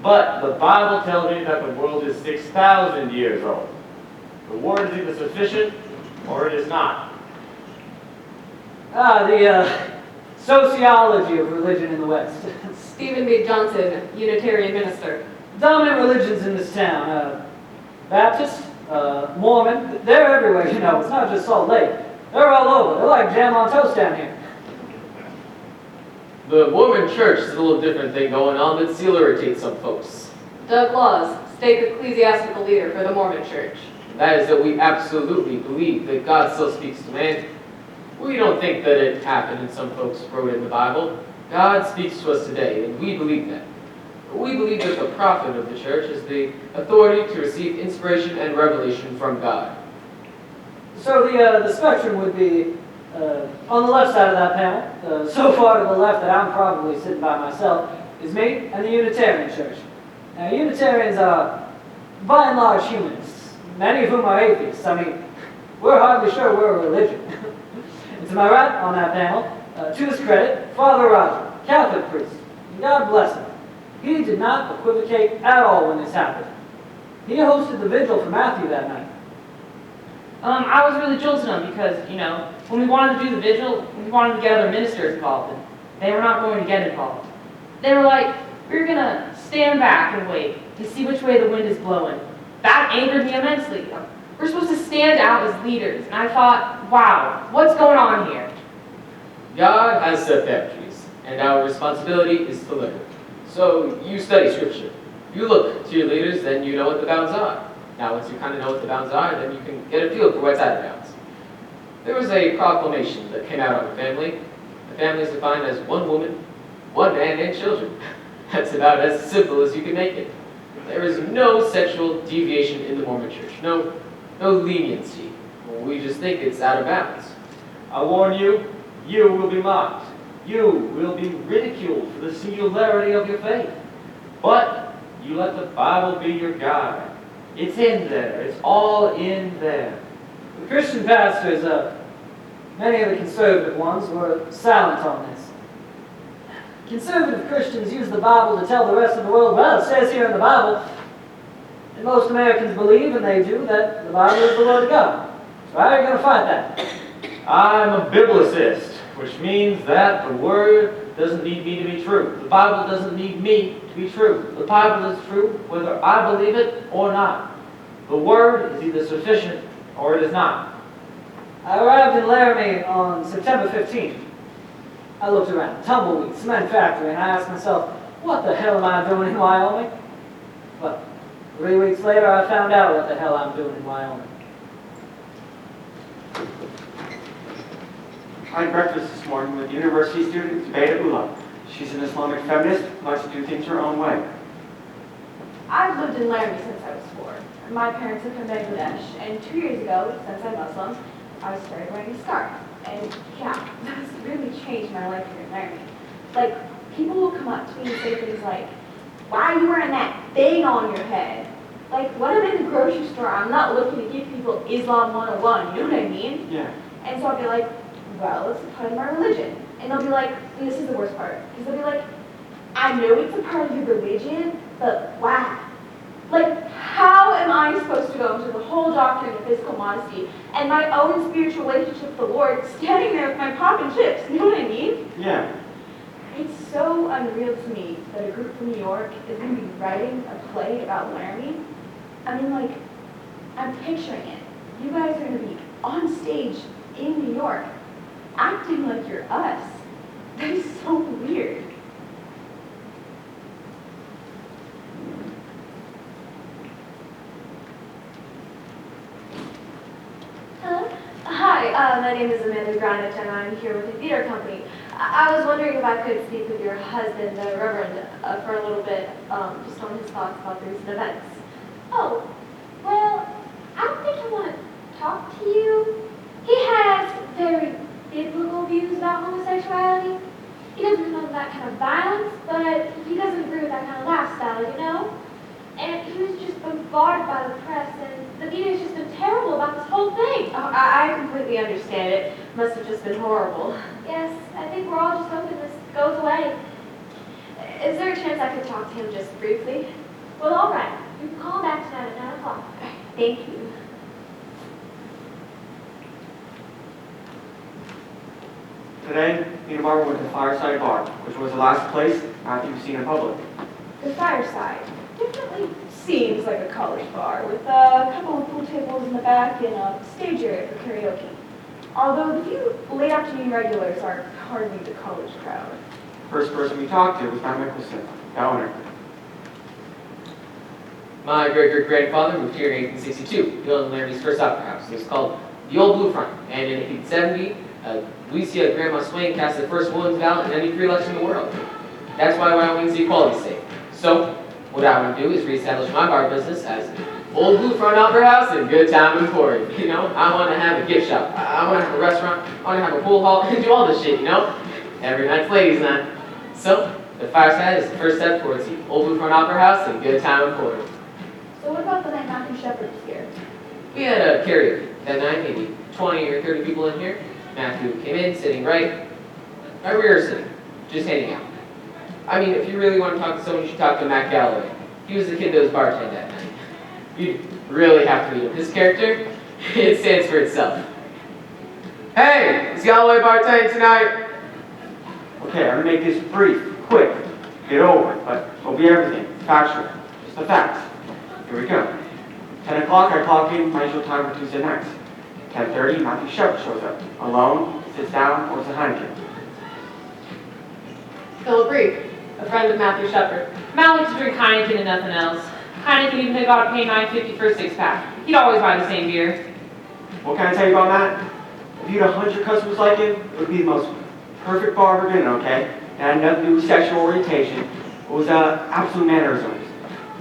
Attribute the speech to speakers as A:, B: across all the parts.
A: But the Bible tells me that the world is 6,000 years old. The word is either sufficient or it is not.
B: The sociology of religion in the West.
C: Stephen B. Johnson, Unitarian minister.
B: Dominant religions in this town. Baptist, Mormon, they're everywhere, you know. It's not just Salt Lake. They're all over. They're like jam on toast down here.
D: The Mormon church is a little different thing going on that still irritates some folks.
C: Doug Laws, state ecclesiastical leader for the Mormon church.
D: That is that we absolutely believe that God still speaks to man. We don't think that it happened and some folks wrote it in the Bible. God speaks to us today, and we believe that. We believe that the prophet of the church is the authority to receive inspiration and revelation from God.
B: So the spectrum would be on the left side of that panel. So far to the left that I'm probably sitting by myself is me and the Unitarian Church. Now, Unitarians are, by and large, humanists, many of whom are atheists. I mean, we're hardly sure we're a religion. And to my right on that panel, to his credit, Father Roger, Catholic priest. God bless him. He did not equivocate at all when this happened. He hosted the vigil for Matthew that night.
E: I was really jolted on because, you know, when we wanted to do the vigil, we wanted to get other ministers involved, and they were not going to get involved. They were like, we're going to stand back and wait to see which way the wind is blowing. That angered me immensely. We're supposed to stand out as leaders, and I thought, wow, what's going on here?
D: God has set boundaries, and our responsibility is to learn. So you study Scripture. You look to your leaders, then you know what the bounds are. Now, once you kind of know what the bounds are, then you can get a feel for what's out of bounds. There was a proclamation that came out on the family. The family is defined as one woman, one man, and children. That's about as simple as you can make it. There is no sexual deviation in the Mormon Church. No leniency. We just think it's out of bounds.
A: I warn you, you will be mocked. You will be ridiculed for the singularity of your faith. But you let the Bible be your guide. It's in there. It's all in there.
B: The Christian pastors, many of the conservative ones, were silent on this. Conservative Christians use the Bible to tell the rest of the world, well, it says here in the Bible, and most Americans believe, and they do, that the Bible is the Word of God. So how are you going to fight that?
A: I'm a biblicist, which means that the Word doesn't need me to be true. The Bible doesn't need me to be true. The Bible is true whether I believe it or not. The Word is either sufficient or it is not.
B: I arrived in Laramie on September 15th. I looked around, tumbleweed, cement factory, and I asked myself, what the hell am I doing in Wyoming? Well, 3 weeks later, I found out what the hell I'm doing in Wyoming.
F: I had breakfast this morning with university student Zubaydah Ullah. She's an Islamic feminist who likes to do things her own way.
G: I've lived in Laramie since I was 4. My parents are from Bangladesh, and 2 years ago, since I'm Muslim, I started wearing a scarf. And yeah, that's really changed my life here in Laramie. Like, people will come up to me and say things like, why are you wearing that thing on your head? Like, when I'm in the grocery store, I'm not looking to give people Islam 101, you know what I mean?
F: Yeah.
G: And so I'll be like, well, it's a part of my religion. And they'll be like, and this is the worst part, because they'll be like, I know it's a part of your religion, but wow. Like, how am I supposed to go into the whole doctrine of physical modesty and my own spiritual relationship with the Lord standing there with my pop and chips? You know what I mean?
F: Yeah.
G: It's so unreal to me that a group from New York is going to be writing a play about Laramie. I mean, like, I'm picturing it. You guys are going to be on stage in New York acting like you're us. That is so weird.
H: Hello. Hi, my name is Amanda Granich, and I'm here with the theater company. I was wondering if I could speak with your husband, the Reverend, for a little bit, just on his thoughts about the recent events.
G: Oh, well, I don't think I want to talk to you. He has very biblical views about homosexuality. He doesn't condone that kind of violence, but he doesn't agree with that kind of lifestyle, you know? And he was just bombarded by the press, and the media's just been terrible about this whole thing.
H: Oh, I completely understand it. Must have just been horrible.
G: Yes, I think we're all just hoping this goes away.
H: Is there a chance I could talk to him just briefly? Well, all right. You can call back tonight at 9 o'clock. Thank you.
F: Today, me and Barbara went to the Fireside Bar, which was the last place Matthew's seen in public.
G: The Fireside definitely seems like a college bar with a couple of pool tables in the back and a stage area for karaoke. Although the few late afternoon regulars are hardly the college crowd.
F: First person we talked to was Matt Mickelson, the owner.
D: My great-great-grandfather moved here in 1862, building Laramie's first opera house. It was called the Old Blue Front. And in 1870, Lucia Grandma Swain cast the first woman's ballot in any pre-election in the world. That's why Wyoming's the equality state. So, what I want to do is reestablish my bar business as Old Blue Front Opera House and Good Time Emporium. You know, I want to have a gift shop. I want to have a restaurant. I want to have a pool hall and do all this shit, you know? Every night's ladies' night. So, the Fireside is the first step towards the Old Blue Front Opera House and Good Time Emporium.
G: So what about the night Matthew Shepard was here?
D: We had a karaoke that night, maybe 20 or 30 people in here. Matthew came in, sitting right where we were sitting, just hanging out. I mean, if you really want to talk to someone, you should talk to Matt Galloway. He was the kid that was bartending that night. You'd really have to meet him. His character, it stands for itself. Hey, is Galloway bartending tonight?
F: Okay, I'm gonna make this brief, quick, get over it, but it'll be everything, factual, just the facts. Here we go. 10 o'clock, I clock in my usual time for Tuesday nights. 10:30, Matthew Shepard shows up. Alone, sits down, orders a Heineken.
C: Philip Reeve, a friend of Matthew Shepard.
E: Matt likes to drink Heineken and nothing else. Heineken even got to pay $9.50 for a six-pack. He'd always buy the same beer.
F: What can I tell you about Matt? If you had 100 customers like him, it would be the most perfect bar ever been, okay? It had nothing to do with sexual orientation. It was absolute mannerisms.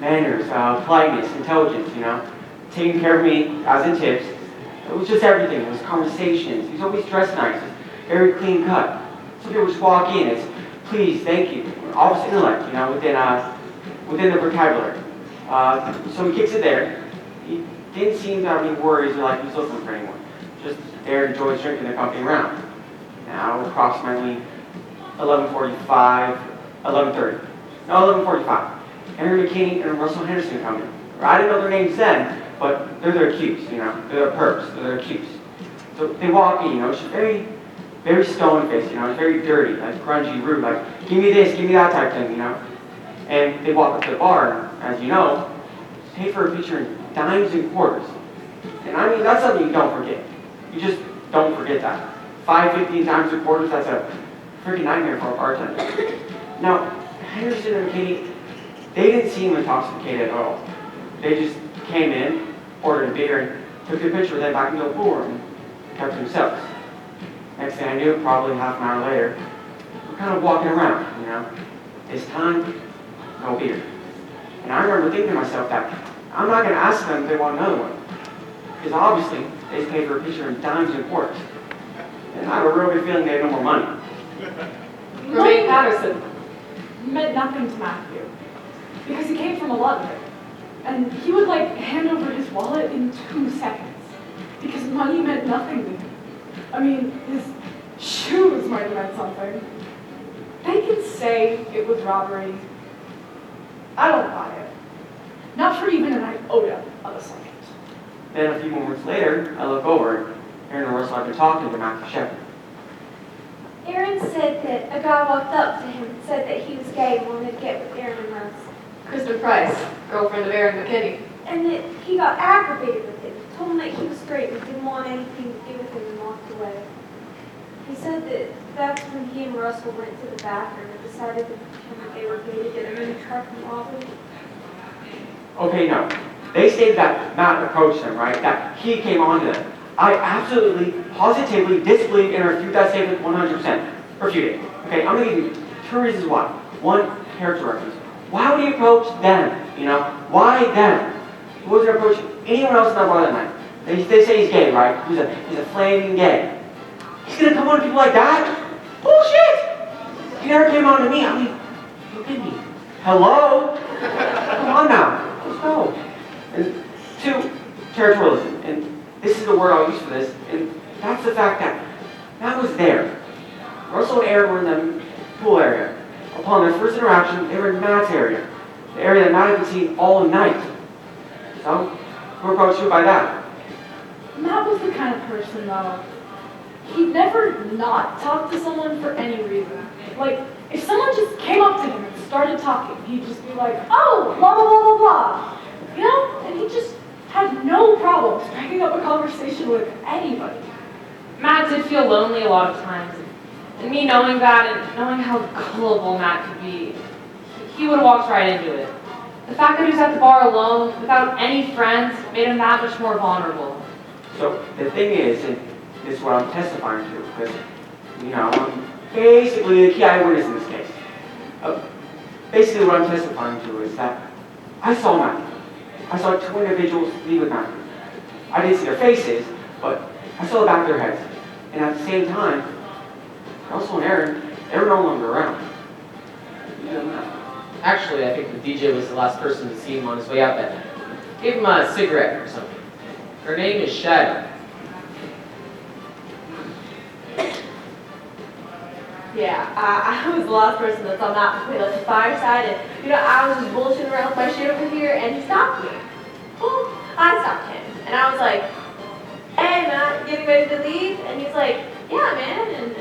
F: Manners, politeness, intelligence, you know? Taking care of me, as in tips. It was just everything. It was conversations. He was always dressed nice. Very clean cut. Some people just walk in. It's please, thank you. Office intellect, you know, within the vocabulary. So he kicks it there. He didn't seem to have any worries or like he was looking for anyone. Just there enjoys drinking the company around. Now, approximately 11:45, 11:30. No, 11:45. Henry McKinney and Russell Henderson come in. I didn't know their names then, but they're their Qs, you know. They're their perps, they're their Qs. So they walk in, you know, she's very stone-faced, you know, very dirty, like grungy, rude, like, give me this, give me that type thing, you know. And they walk up to the bar, and, as you know, pay for a feature in dimes and quarters. And I mean, that's something you don't forget. You just don't forget that. 5.15 dimes and quarters, that's a freaking nightmare for a bartender. Now, Henderson and McKinney, they didn't seem intoxicated at all. They just came in, ordered a beer, and took a picture, then back into the pool room, and kept to themselves. Next thing I knew, probably half an hour later, we're kind of walking around, you know. This time, no beer. And I remember thinking to myself that I'm not going to ask them if they want another one. Because obviously, they just paid for a picture in dimes and quarters. And I have a real good feeling they had no more money.
C: Romaine Patterson.
I: Meant nothing to Matthew. Because he came from a London. And he would hand over his wallet in 2 seconds. Because money meant nothing to him. I mean, his shoes might have meant something. They can say it was robbery. I don't buy it. Not for even an iota of a second.
F: Then a few moments later, I look over, and Aaron and Russell have been talking to Matthew Shepard.
H: Aaron said that a guy walked up to him and said that he was gay and wanted to get with Aaron and Russ.
C: Kristen Price, girlfriend of Aaron McKinney.
H: And that he got aggravated with him, told him that he was straight and didn't want anything to do with him and walked away. He said that that's when he and Russell went to the bathroom and decided to pretend that they were gay to get him in the truck and rob him.
F: Okay, no. They stated that Matt approached them, right? That he came on to them. I absolutely, positively disbelieve and refute that statement 100%. Refute it. Okay, I'm going to give you 2 reasons why. 1, character reference. Why would he approach them? You know, why them? He wasn't approaching anyone else in that bar that night. They say he's gay, right? He's a flaming gay. He's going to come on to people like that? Bullshit! He never came on to me. I mean, look at me. Hello? Come on now. Let's go. And 2, territorialism. And this is the word I'll use for this. And that's the fact that Matt was there. Russell and Aaron were in the pool area. Upon their first interaction, they were in Matt's area, the area that Matt had been seen all night. So, who approached you by that?
I: Matt was the kind of person, though, he'd never not talk to someone for any reason. Like, if someone just came up to him and started talking, he'd just be like, oh, blah, blah, blah, blah, blah. You know? And he just had no problem striking up a conversation with anybody.
E: Matt did feel lonely a lot of times. And me knowing that and knowing how gullible Matt could be, he would have walked right into it. The fact that he was at the bar alone, without any friends, made him that much more vulnerable.
F: So, the thing is, and this is what I'm testifying to, because, I'm basically the key eyewitness in this case. Basically what I'm testifying to is that I saw Matthew. I saw two individuals leave with Matthew. I didn't see their faces, but I saw the back of their heads. And at the same time, Russell and Aaron, they were no longer around.
D: Actually, I think the DJ was the last person to see him on his way out that night. Gave him a cigarette or something. Her name is Shadow.
G: Yeah, I was the last person that saw Matt between like the fireside, and I was just bullshitting around with my shit over here, and he stopped me. Well, I stopped him, and I was like, "Hey, Matt, getting ready to leave?" And he's like, "Yeah, man." And